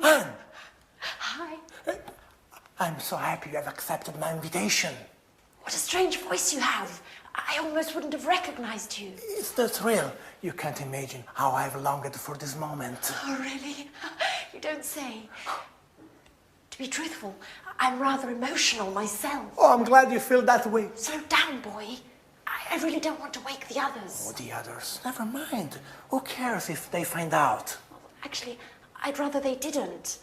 Anne! Hi. I'm so happy you have accepted my invitation. What a strange voice you have. I almost wouldn't have recognized you. It's the thrill. You can't imagine how I've longed for this moment. Oh, really? You don't say. To be truthful, I'm rather emotional myself. Oh, I'm glad you feel that way. Slow down, boy. I really don't want to wake the others. Oh, the others. Never mind. Who cares if they find out? Actually, I'd rather they didn't.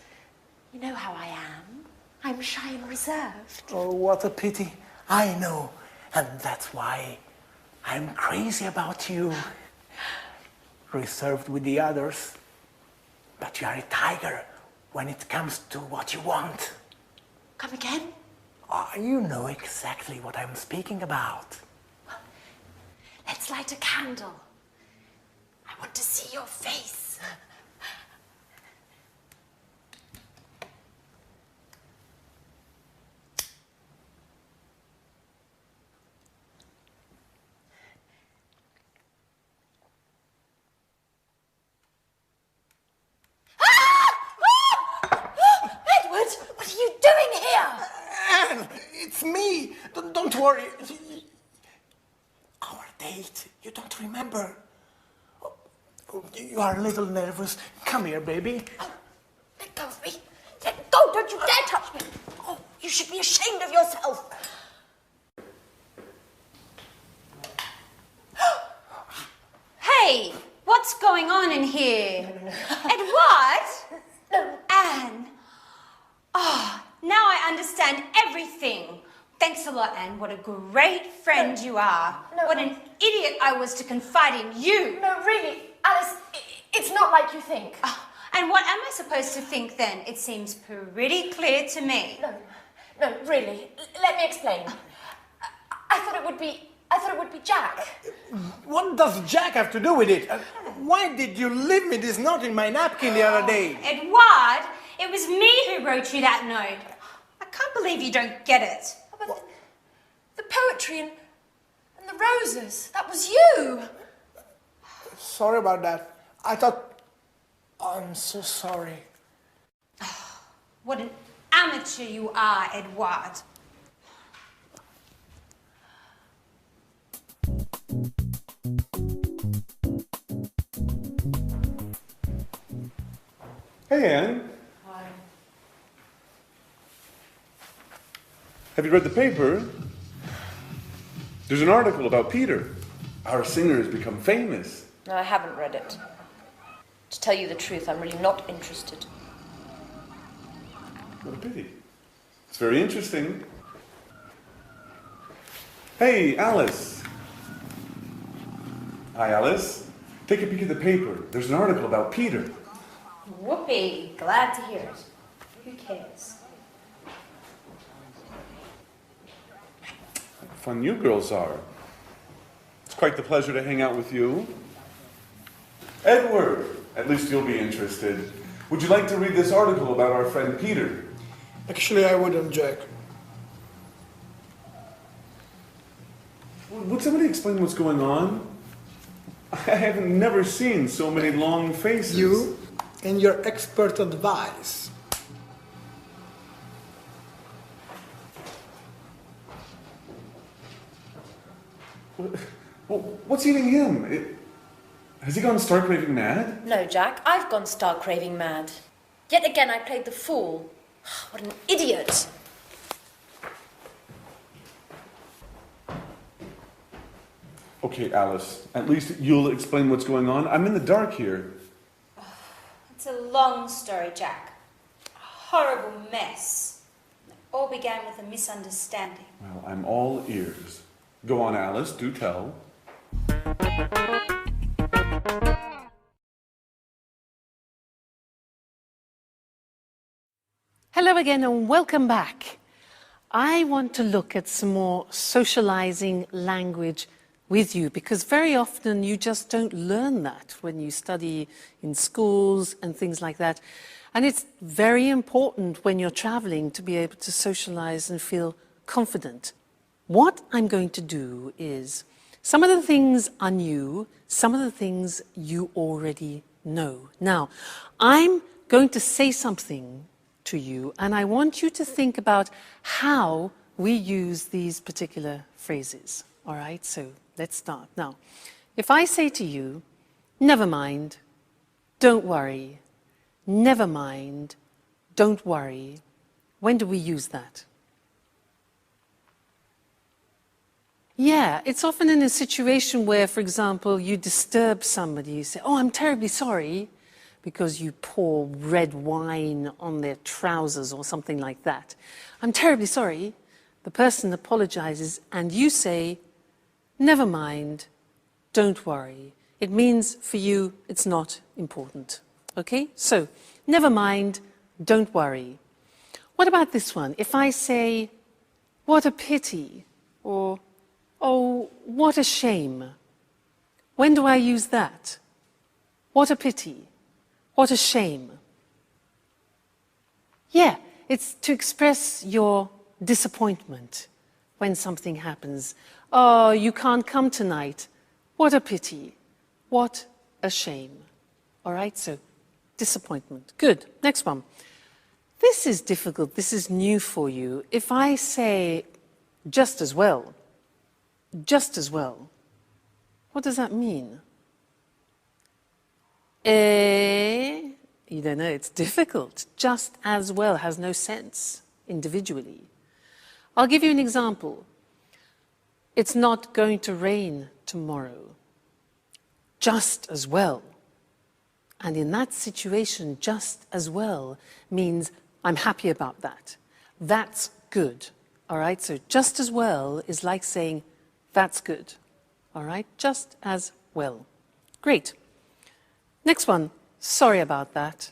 You know how I am. I'm shy and reserved. Oh, what a pity. I know. And that's why I'm crazy about you. Reserved with the others. But you are a tiger when it comes to what you want. Come again? Oh, you know exactly what I'm speaking about. Let's light a candle. I want to see your face. Edward, what are you doing here? Anne, it's me. Don't worry. Our date, you don't remember. Oh, you are a little nervous. Come here, baby. Oh, let go of me. Let go. Don't you dare touch me. Oh, you should be ashamed of yourself. Hey, what's going on in here? Edward? No. Anne? Oh, now I understand everything. Thanks a lot, Anne. What a great friend you are. No. What an idiot I was to confide in you. No, really, Alice, it's not like you think. Oh, and what am I supposed to think then? It seems pretty clear to me. No, really. Let me explain. I thought it would be Jack. What does Jack have to do with it? Why did you leave me this note in my napkin the other day? Edward, it was me who wrote you that note. I can't believe you don't get it. But the poetry and the roses, that was you. Sorry about that. I thought... I'm so sorry. What an amateur you are, Edward. Hey, Anne. Hi. Have you read the paper? There's an article about Peter. Our singer has become famous. No, I haven't read it. To tell you the truth, I'm really not interested. What a pity. It's very interesting. Hey, Alice. Hi, Alice. Take a peek at the paper. There's an article about Peter. Whoopee, glad to hear it. Who cares? Fun you girls are. It's quite the pleasure to hang out with you. Edward, at least you'll be interested. Would you like to read this article about our friend Peter? Actually, I wouldn't, Jack. Would somebody explain what's going on? I have never seen so many long faces. You and your expert advice. What's eating him? Has he gone stark raving mad? No, Jack, I've gone stark raving mad. Yet again, I played the fool. What an idiot. Okay, Alice, at least you'll explain what's going on. I'm in the dark here. It's a long story, Jack. A horrible mess. It all began with a misunderstanding. Well, I'm all ears. Go on, Alice, do tell. Hello again and welcome back. I want to look at some more socializing language with you because very often you just don't learn that when you study in schools and things like that. And it's very important when you're traveling to be able to socialize and feel confident. What I'm going to do is Some of the things are new, some of the things you already know. Now, I'm going to say something to you, and I want you to think about how we use these particular phrases. All right, so let's start. Now, if I say to you, never mind, don't worry, never mind, don't worry, when do we use that? Yeah, it's often in a situation where, for example, you disturb somebody. You say, oh, I'm terribly sorry, because you pour red wine on their trousers or something like that. I'm terribly sorry. The person apologizes, and you say, never mind, don't worry. It means for you it's not important. Okay? So, never mind, don't worry. What about this one? If I say, what a pity, or oh, what a shame. When do I use that? What a pity. What a shame. Yeah, it's to express your disappointment when something happens. Oh, you can't come tonight. What a pity. What a shame. All right, so disappointment. Good. Next one. This is difficult. This is new for you. If I say just as well, what does that mean? You don't know, it's difficult. Just as well has no sense individually. I'll give you an example. It's not going to rain tomorrow. Just as well. And in that situation, just as well means I'm happy about that. That's good. All right, so just as well is like saying that's good. All right, just as well. Great. Next one, sorry about that.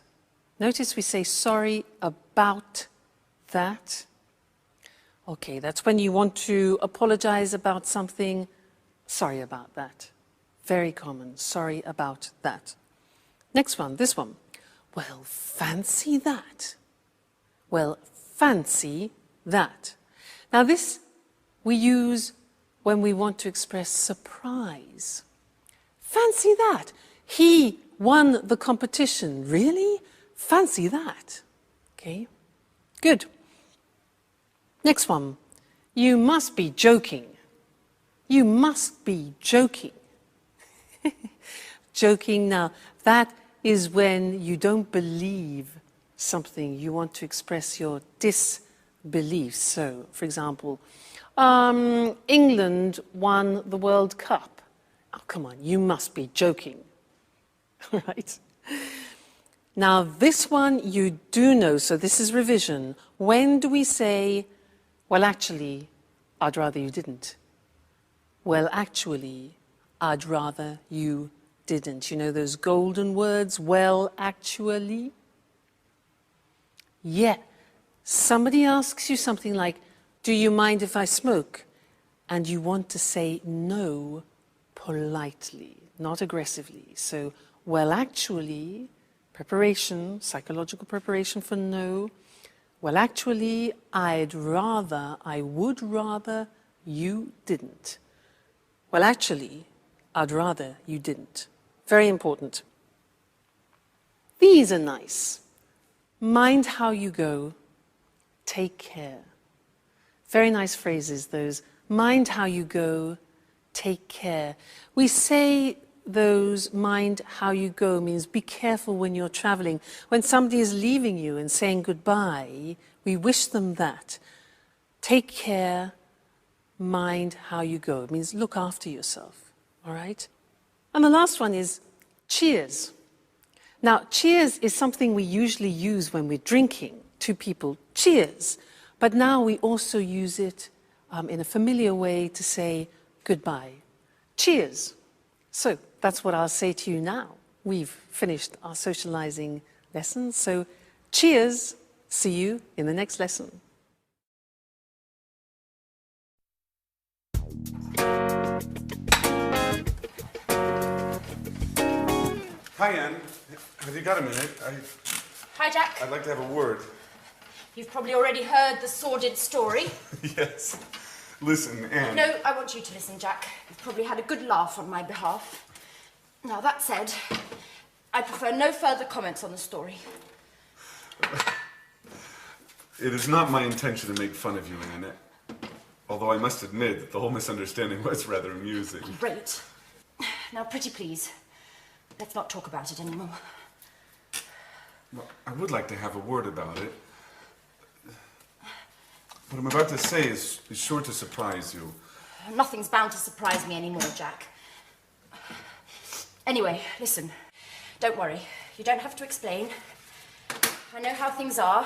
Notice we say sorry about that. Okay, that's when you want to apologize about something. Sorry about that. Very common, sorry about that. Next one, this one. Well, fancy that. Well, fancy that. Now this we use when we want to express surprise. Fancy that. He won the competition. Really? Fancy that. Okay, good. Next one. You must be joking. You must be joking. Joking, now that is when you don't believe something. You want to express your disbelief. So, for example, England won the World Cup. Oh, come on, you must be joking. Right? Now, this one you do know, so this is revision. When do we say, well, actually, I'd rather you didn't? Well, actually, I'd rather you didn't. You know those golden words, well, actually? Yeah. Somebody asks you something like, do you mind if I smoke? And you want to say no politely, not aggressively. So, well, actually, preparation, psychological preparation for no. Well, actually, I would rather you didn't. Well, actually, I'd rather you didn't. Very important. These are nice. Mind how you go. Take care. Very nice phrases, those. Mind how you go. Take care. We say those mind how you go means be careful when you're traveling. When somebody is leaving you and saying goodbye, we wish them that. Take care, mind how you go. It means look after yourself, all right? And the last one is cheers. Now, cheers is something we usually use when we're drinking. Two people, cheers. But now we also use it in a familiar way to say goodbye. Cheers. So that's what I'll say to you now. We've finished our socializing lesson. So cheers. See you in the next lesson. Hi, Anne. Have you got a minute? Hi, Jack. I'd like to have a word. You've probably already heard the sordid story. Yes. Listen, Anne. No, I want you to listen, Jack. You've probably had a good laugh on my behalf. Now, that said, I prefer no further comments on the story. It is not my intention to make fun of you, Annette. Although I must admit that the whole misunderstanding was rather amusing. Great. Now, pretty please, let's not talk about it anymore. Well, I would like to have a word about it. What I'm about to say is sure to surprise you. Nothing's bound to surprise me anymore, Jack. Anyway, listen. Don't worry. You don't have to explain. I know how things are.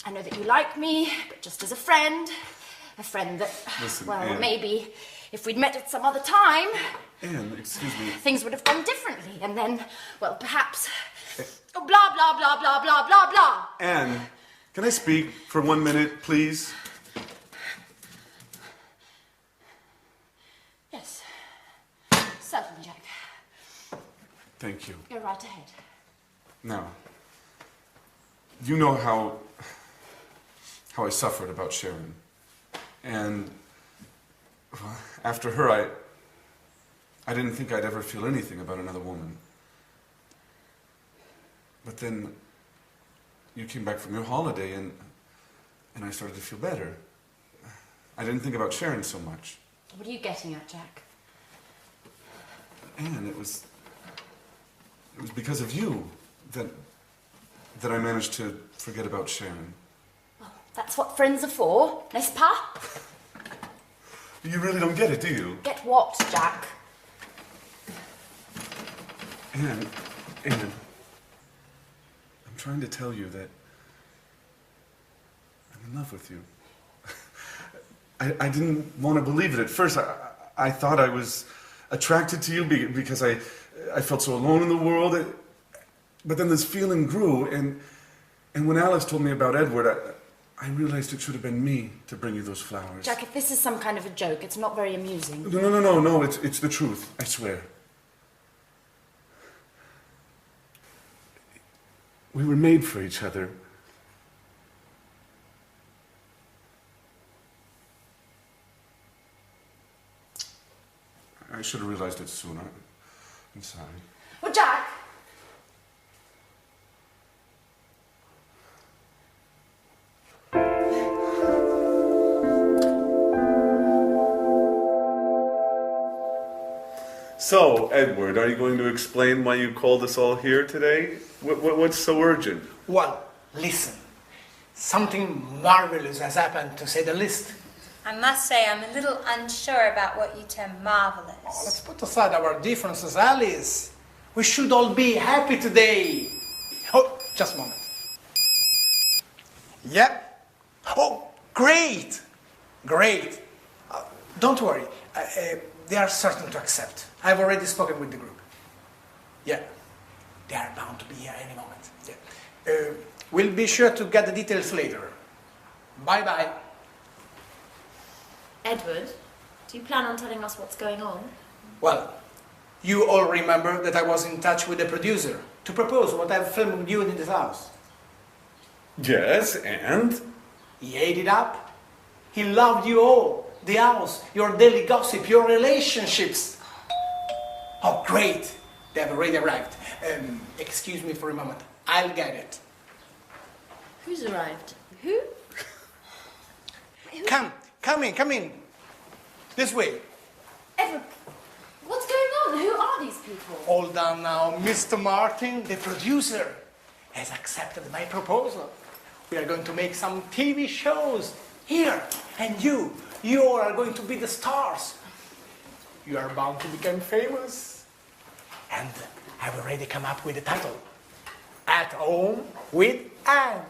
I know that you like me, but just as a friend. A friend that, Listen, well, Anne. maybe if we'd met at some other time, Anne, excuse me. things would have gone differently. And then, well, perhaps... Oh, blah, blah, blah, blah, blah, blah, blah. Anne, can I speak for 1 minute, please? Yes. Certainly, Jack. Thank you. Go right ahead. Now, you know how I suffered about Sharon. And well, after her, I didn't think I'd ever feel anything about another woman. But then you came back from your holiday and I started to feel better. I didn't think about Sharon so much. What are you getting at, Jack? And it was because of you that I managed to forget about Sharon. Well, that's what friends are for, n'est-ce pas? You really don't get it, do you? Get what, Jack? Anne, I'm trying to tell you that I'm in love with you. I didn't want to believe it at first. I thought I was attracted to you because I felt so alone in the world. But then this feeling grew, and when Alice told me about Edward, I realized it should have been me to bring you those flowers. Jack, if this is some kind of a joke, it's not very amusing. No, it's the truth, I swear. We were made for each other. I should have realized it sooner. I'm sorry. Well, Jack! So, Edward, are you going to explain why you called us all here today? What's so urgent? Well, listen. Something marvelous has happened, to say the least. I must say I'm a little unsure about what you term marvellous. Let's put aside our differences, Alice. We should all be happy today. Oh, just a moment. Yep. Oh, great. Great. Don't worry. They are certain to accept. I've already spoken with the group. Yeah. They are bound to be here any moment. Yeah. We'll be sure to get the details later. Bye-bye. Edward, do you plan on telling us what's going on? Well, you all remember that I was in touch with the producer to propose what I've filmed with you in this house. Yes, and? He ate it up. He loved you all. The house, your daily gossip, your relationships. Oh, great. They have already arrived. Excuse me for a moment. I'll get it. Who's arrived? Who? Come in. This way. Edward, what's going on? Who are these people? Hold on now. Mr. Martin, the producer, has accepted my proposal. We are going to make some TV shows here. And you all are going to be the stars. You are bound to become famous. And I've already come up with the title. At Home with Anne.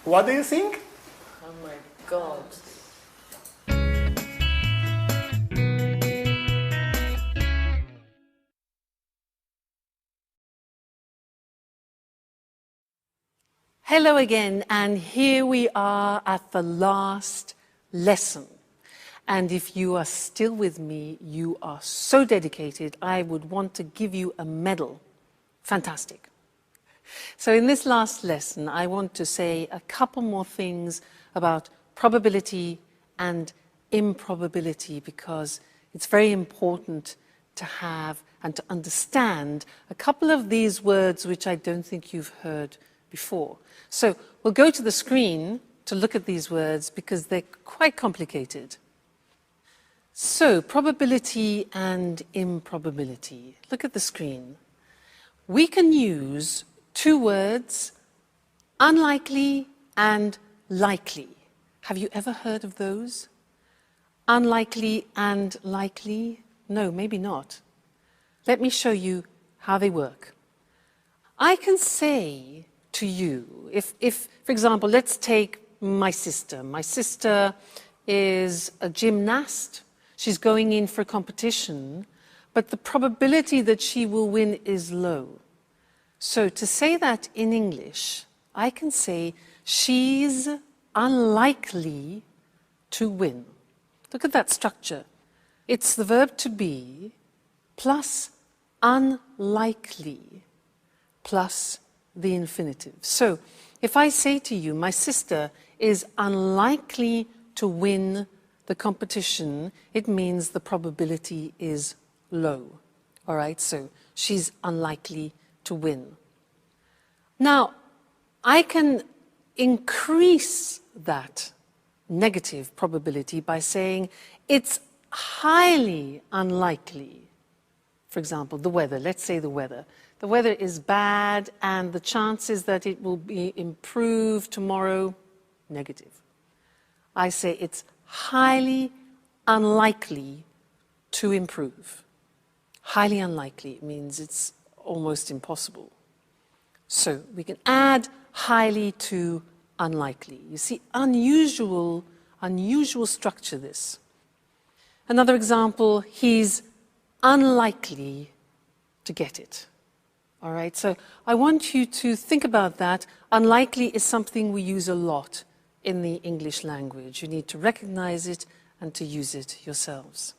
What do you think? Oh my God. Hello again, and here we are at the last lesson. And if you are still with me, you are so dedicated, I would want to give you a medal. Fantastic. So in this last lesson, I want to say a couple more things about probability and improbability, because it's very important to have and to understand a couple of these words which I don't think you've heard before. So we'll go to the screen to look at these words because they're quite complicated. So, probability and improbability. Look at the screen. We can use two words, unlikely and likely. Have you ever heard of those? Unlikely and likely? No, maybe not. Let me show you how they work. I can say to you, if for example, let's take my sister. My sister is a gymnast. She's going in for a competition, but the probability that she will win is low. So to say that in English, I can say she's unlikely to win. Look at that structure. It's the verb to be plus unlikely plus the infinitive. So if I say to you, my sister is unlikely to win the competition, it means the probability is low. All right, so she's unlikely to win. Now, I can increase that negative probability by saying it's highly unlikely. For example, the weather. Let's say the weather. The weather is bad and the chances that it will be improved tomorrow, negative. I say it's highly unlikely to improve. Highly unlikely means it's almost impossible. So we can add highly to unlikely. You see, unusual structure this. Another example, he's unlikely to get it. All right, so I want you to think about that. Unlikely is something we use a lot in the English language. You need to recognize it and to use it yourselves.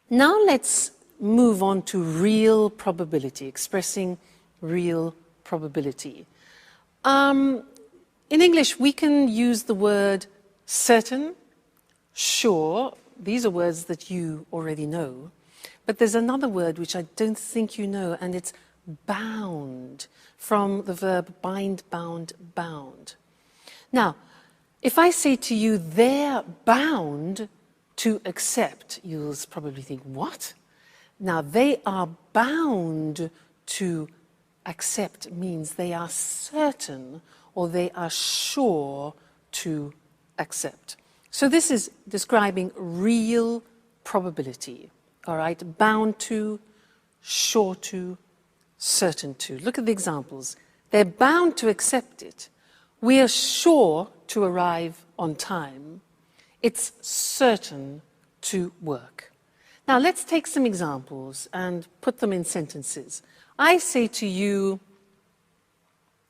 Now let's move on to real probability, expressing real probability. In English, we can use the word certain, sure. These are words that you already know. But there's another word which I don't think you know, and it's bound, from the verb bind, bound, bound. Now, if I say to you, they're bound to accept, you'll probably think, what? Now, they are bound to accept means they are certain or they are sure to accept. So this is describing real probability. All right, bound to, sure to, certain to. Look at the examples. They're bound to accept it. We are sure to arrive on time. It's certain to work. Now let's take some examples and put them in sentences. I say to you,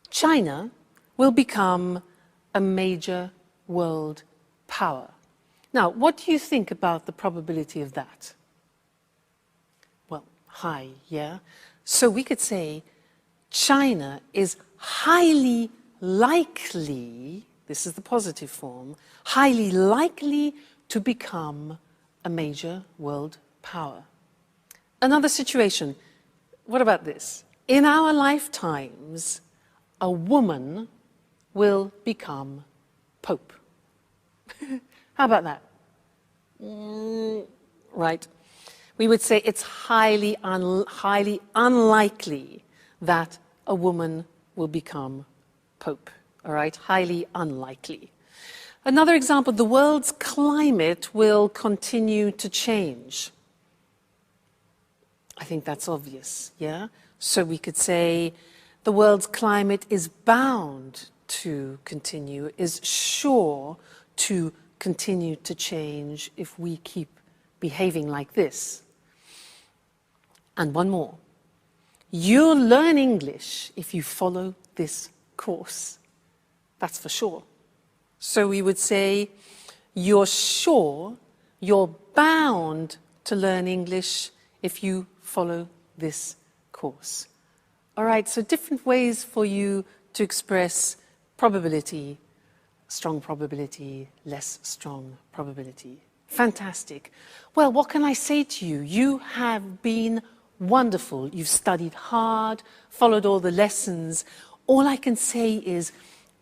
China will become a major world power. Now, what do you think about the probability of that? High, yeah? So we could say China is highly likely, this is the positive form, highly likely to become a major world power. Another situation, what about this? In our lifetimes, a woman will become Pope. How about that? Right. We would say it's highly unlikely that a woman will become Pope. All right, highly unlikely. Another example, the world's climate will continue to change. I think that's obvious, yeah? So we could say the world's climate is bound to continue, is sure to continue to change if we keep behaving like this. And one more. You'll learn English if you follow this course. That's for sure. So we would say, you're sure, you're bound to learn English if you follow this course. All right, so different ways for you to express probability, strong probability, less strong probability. Fantastic. Well, what can I say to you? You have been wonderful. You've studied hard, followed all the lessons. All I can say is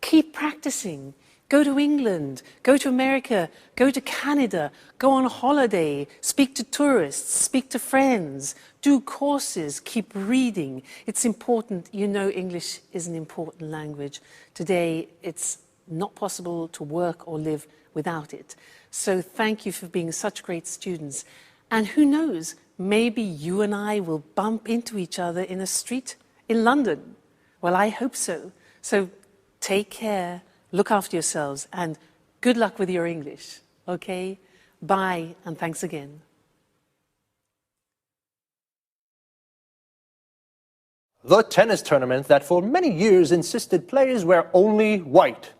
keep practicing. Go to England, go to America, go to Canada, go on holiday, speak to tourists, speak to friends, do courses, keep reading. It's important. You know, English is an important language. Today, it's not possible to work or live without it. So thank you for being such great students. And who knows, maybe you and I will bump into each other in a street in London. Well, I hope so. So take care, look after yourselves, and good luck with your English, okay? Bye, and thanks again. The tennis tournament that for many years insisted players wear only white.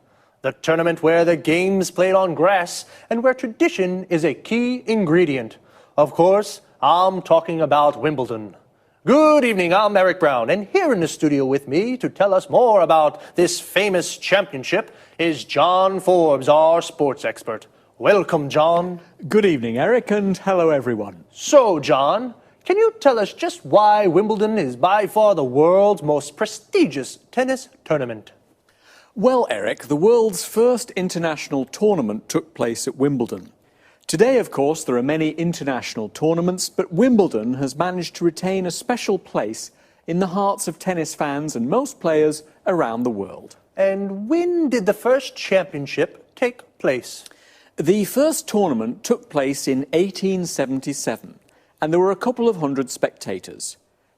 The tournament where the game's played on grass and where tradition is a key ingredient. Of course, I'm talking about Wimbledon. Good evening, I'm Eric Brown, and here in the studio with me to tell us more about this famous championship is John Forbes, our sports expert. Welcome, John. Good evening, Eric, and hello, everyone. So, John, can you tell us just why Wimbledon is by far the world's most prestigious tennis tournament? Well, Eric, the world's first international tournament took place at Wimbledon. Today, of course, there are many international tournaments, but Wimbledon has managed to retain a special place in the hearts of tennis fans and most players around the world. And when did the first championship take place? The first tournament took place in 1877, and there were a couple of hundred spectators.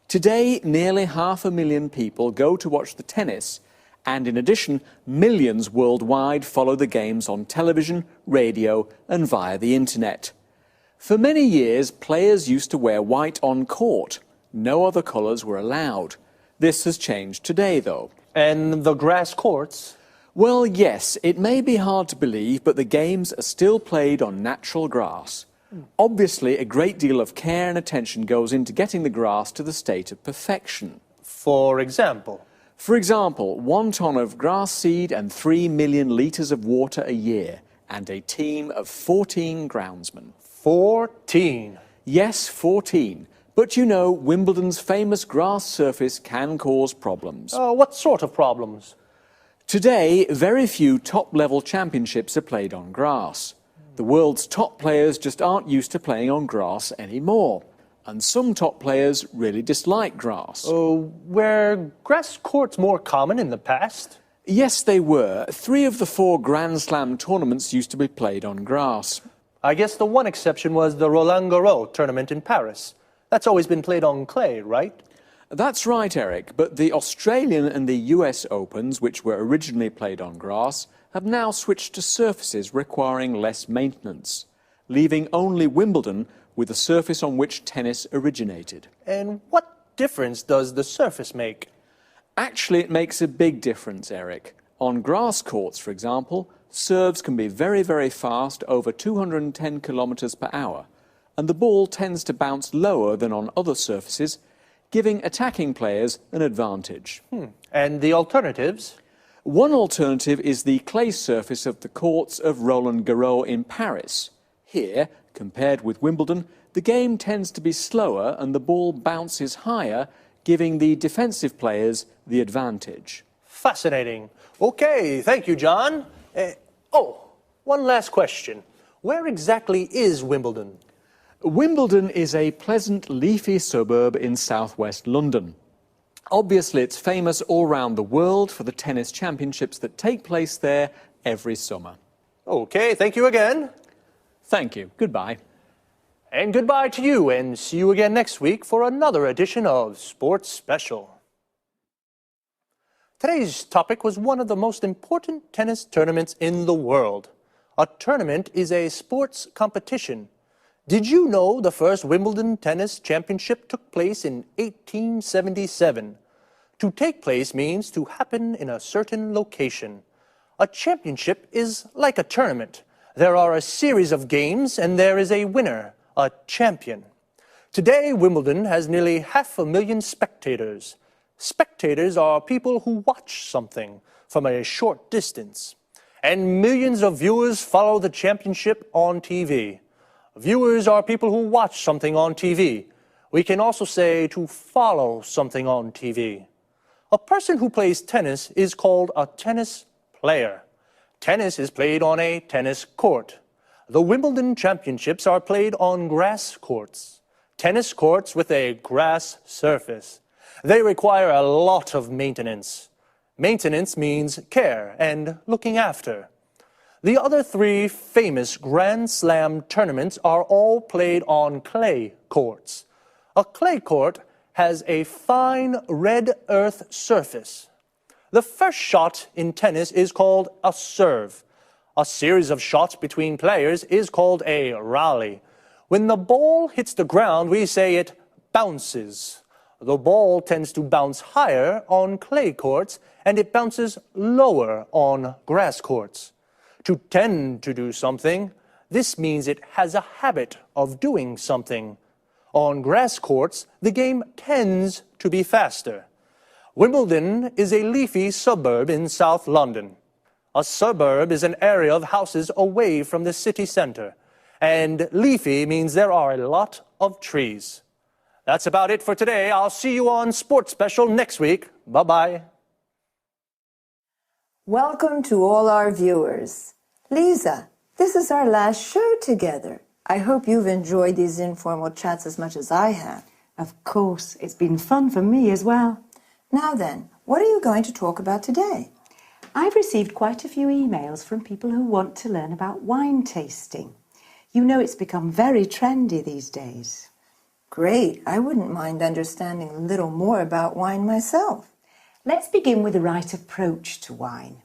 Today, nearly 500,000 people go to watch the tennis, and in addition, millions worldwide follow the games on television, radio, and via the internet. For many years, players used to wear white on court. No other colours were allowed. This has changed today, though. And the grass courts? Well, yes, it may be hard to believe, but the games are still played on natural grass. Obviously, a great deal of care and attention goes into getting the grass to the state of perfection. For example? For example, 1 ton of grass seed and 3 million litres of water a year, and a team of 14 groundsmen. 14? Yes, 14. But you know, Wimbledon's famous grass surface can cause problems. What sort of problems? Today, very few top-level championships are played on grass. The world's top players just aren't used to playing on grass anymore. And some top players really dislike grass. Were grass courts more common in the past? Yes, they were. 3 of the 4 Grand Slam tournaments used to be played on grass. I guess the one exception was the Roland Garros tournament in Paris. That's always been played on clay, right? That's right, Eric, but the Australian and the US Opens, which were originally played on grass, have now switched to surfaces requiring less maintenance, leaving only Wimbledon with the surface on which tennis originated. And what difference does the surface make? Actually, it makes a big difference, Eric. On grass courts, for example, serves can be very, very fast, over 210 kilometres per hour, and the ball tends to bounce lower than on other surfaces, giving attacking players an advantage. And the alternatives? One alternative is the clay surface of the courts of Roland Garros in Paris. Here, compared with Wimbledon, the game tends to be slower and the ball bounces higher, giving the defensive players the advantage. Fascinating. Okay, thank you, John. One last question. Where exactly is Wimbledon? Wimbledon is a pleasant, leafy suburb in southwest London. Obviously, it's famous all around the world for the tennis championships that take place there every summer. Okay, thank you again. Thank you. Goodbye. And goodbye to you, and see you again next week for another edition of Sports Special. Today's topic was one of the most important tennis tournaments in the world. A tournament is a sports competition. Did you know the first Wimbledon Tennis Championship took place in 1877? To take place means to happen in a certain location. A championship is like a tournament. There are a series of games and there is a winner, a champion. Today, Wimbledon has nearly 500,000 spectators. Spectators are people who watch something from a short distance. and millions of viewers follow the championship on TV. Viewers are people who watch something on TV. We can also say to follow something on TV. A person who plays tennis is called a tennis player. Tennis is played on a tennis court. The Wimbledon Championships are played on grass courts. Tennis courts with a grass surface. They require a lot of maintenance. Maintenance means care and looking after. The other three famous Grand Slam tournaments are all played on clay courts. A clay court has a fine red earth surface. The first shot in tennis is called a serve. A series of shots between players is called a rally. When the ball hits the ground, we say it bounces. The ball tends to bounce higher on clay courts, and it bounces lower on grass courts. To tend to do something, this means it has a habit of doing something. On grass courts, the game tends to be faster. Wimbledon is a leafy suburb in South London. A suburb is an area of houses away from the city centre. And leafy means there are a lot of trees. That's about it for today. I'll see you on Sports Special next week. Bye-bye. Welcome to all our viewers. Lisa, this is our last show together. I hope you've enjoyed these informal chats as much as I have. Of course, it's been fun for me as well. Now then, what are you going to talk about today? I've received quite a few emails from people who want to learn about wine tasting. You know it's become very trendy these days. Great. I wouldn't mind understanding a little more about wine myself. Let's begin with the right approach to wine.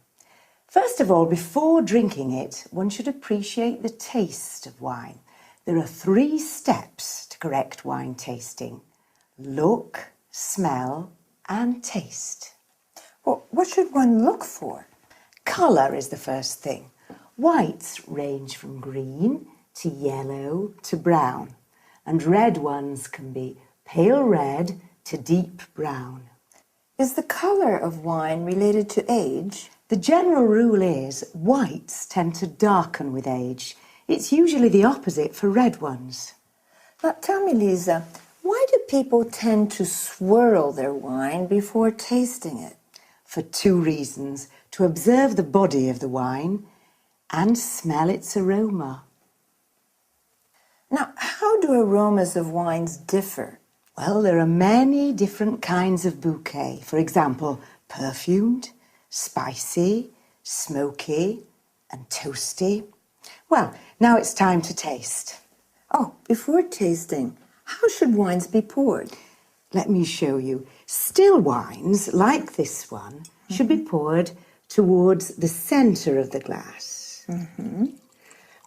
First of all, before drinking it, one should appreciate the taste of wine. There are 3 steps to correct wine tasting: look, smell, and taste. Well, what should one look for? Colour is the first thing. Whites range from green to yellow to brown, and red ones can be pale red to deep brown. Is the colour of wine related to age? The general rule is whites tend to darken with age. It's usually the opposite for red ones. Now, tell me, Lisa, why do people tend to swirl their wine before tasting it? For 2 reasons: to observe the body of the wine and smell its aroma. Now, how do aromas of wines differ? Well, there are many different kinds of bouquet. For example, perfumed, spicy, smoky, and toasty. Well, now it's time to taste. Oh, before tasting, how should wines be poured? Let me show you. Still wines, like this one, should be poured towards the centre of the glass.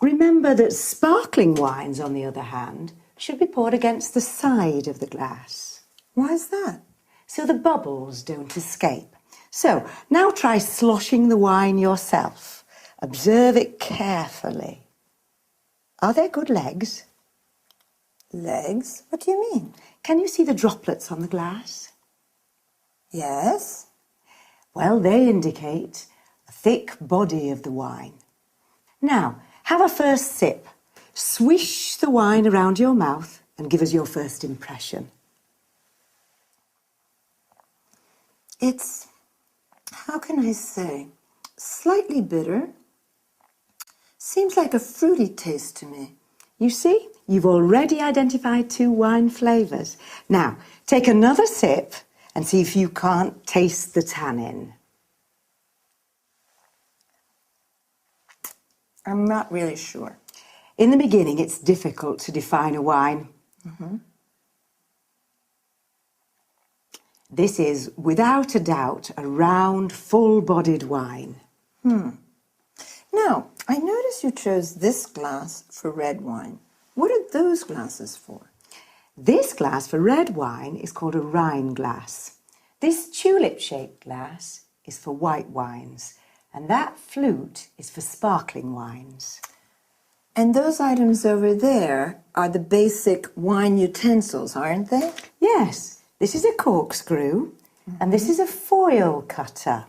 Remember that sparkling wines, on the other hand, should be poured against the side of the glass. Why is that? So the bubbles don't escape. So, now try sloshing the wine yourself. Observe it carefully. Are there good legs? Legs? What do you mean? Can you see the droplets on the glass? Yes. Well, they indicate a thick body of the wine. Now, have a first sip. Swish the wine around your mouth and give us your first impression. It's, how can I say, slightly bitter. Seems like a fruity taste to me. You see, you've already identified 2 wine flavours. Now, take another sip and see if you can't taste the tannin. I'm not really sure. In the beginning, it's difficult to define a wine. This is, without a doubt, a round, full-bodied wine. Now, I notice you chose this glass for red wine. What are those glasses for? This glass for red wine is called a Rhine glass. This tulip-shaped glass is for white wines, and that flute is for sparkling wines. And those items over there are the basic wine utensils, aren't they? Yes, this is a corkscrew, and this is a foil cutter.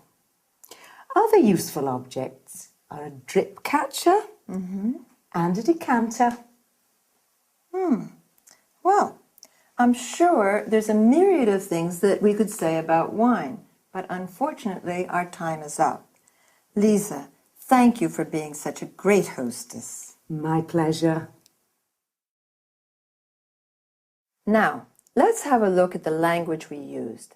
Other useful objects are a drip catcher and a decanter. Well, I'm sure there's a myriad of things that we could say about wine, but unfortunately our time is up. Lisa, thank you for being such a great hostess. My pleasure. Now, let's have a look at the language we used.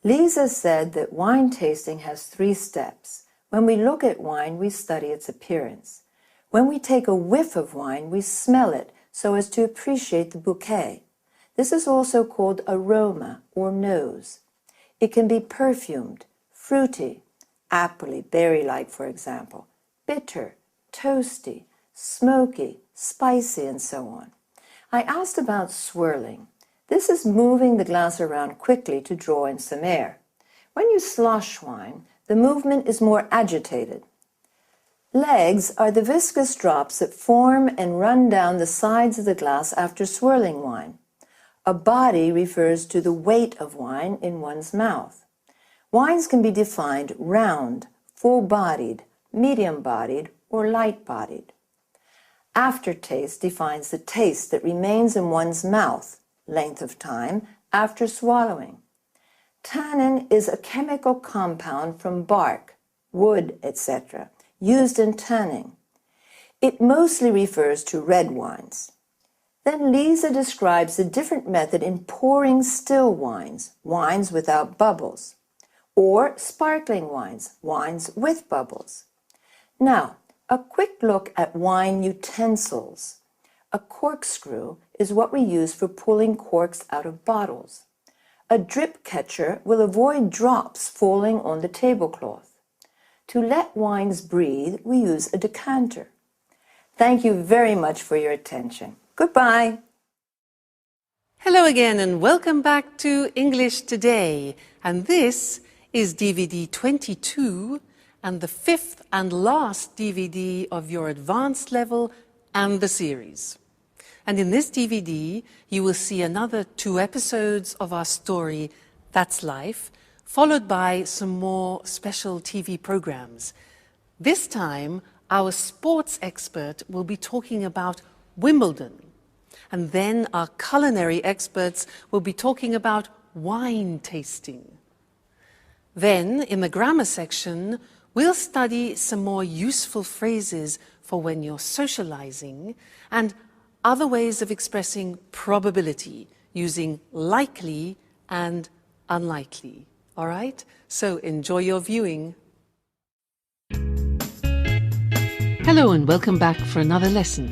Lisa said that wine tasting has 3 steps. When we look at wine, we study its appearance. When we take a whiff of wine, we smell it so as to appreciate the bouquet. This is also called aroma or nose. It can be perfumed, fruity, appley, berry-like for example, bitter, toasty, smoky, spicy, and so on. I asked about swirling. This is moving the glass around quickly to draw in some air. When you slosh wine, the movement is more agitated. Legs are the viscous drops that form and run down the sides of the glass after swirling wine. A body refers to the weight of wine in one's mouth. Wines can be defined round, full-bodied, medium-bodied, or light-bodied. Aftertaste defines the taste that remains in one's mouth, length of time, after swallowing. Tannin is a chemical compound from bark, wood, etc., used in tanning. It mostly refers to red wines. Then Lisa describes a different method in pouring still wines, wines without bubbles, or sparkling wines, wines with bubbles. Now, a quick look at wine utensils. A corkscrew is what we use for pulling corks out of bottles. A drip catcher will avoid drops falling on the tablecloth. To let wines breathe, we use a decanter. Thank you very much for your attention. Goodbye. Hello again and welcome back to English Today. And this is DVD 22 and the 5th and last DVD of your advanced level and the series. And in this DVD, you will see another 2 episodes of our story, That's Life, followed by some more special TV programs. This time, our sports expert will be talking about Wimbledon. And then our culinary experts will be talking about wine tasting. Then, in the grammar section, we'll study some more useful phrases for when you're socializing and other ways of expressing probability using likely and unlikely. All right? So enjoy your viewing. Hello and welcome back for another lesson.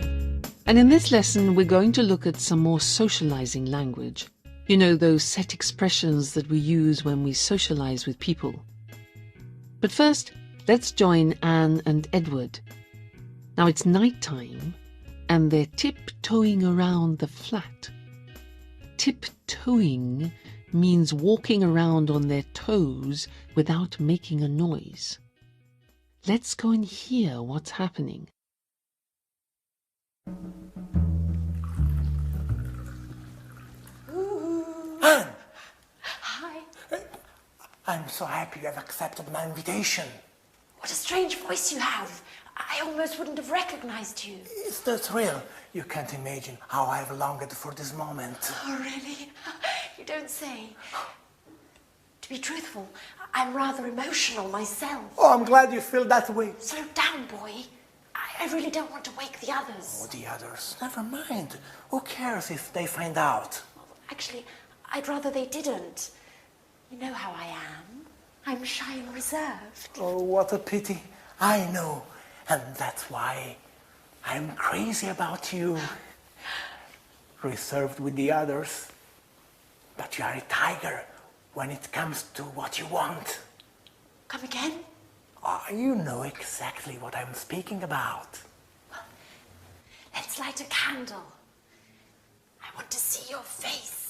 And in this lesson, we're going to look at some more socializing language. You know, those set expressions that we use when we socialize with people. But first, let's join Anne and Edward. Now it's night time and they're tiptoeing around the flat. Tiptoeing means walking around on their toes without making a noise. Let's go and hear what's happening. Anne! Hi. I'm so happy you have accepted my invitation. What a strange voice you have. I almost wouldn't have recognized you. It's the thrill. You can't imagine how I've longed for this moment. Oh, really? You don't say. To be truthful, I'm rather emotional myself. Oh, I'm glad you feel that way. Slow down, boy. I really don't want to wake the others. Oh, the others. Never mind. Who cares if they find out? Actually, I'd rather they didn't. You know how I am. I'm shy and reserved. Oh, what a pity. I know. And that's why I'm crazy about you. Reserved with the others. But you are a tiger when it comes to what you want. Come again? Oh, you know exactly what I'm speaking about. Well, let's light a candle. I want to see your face.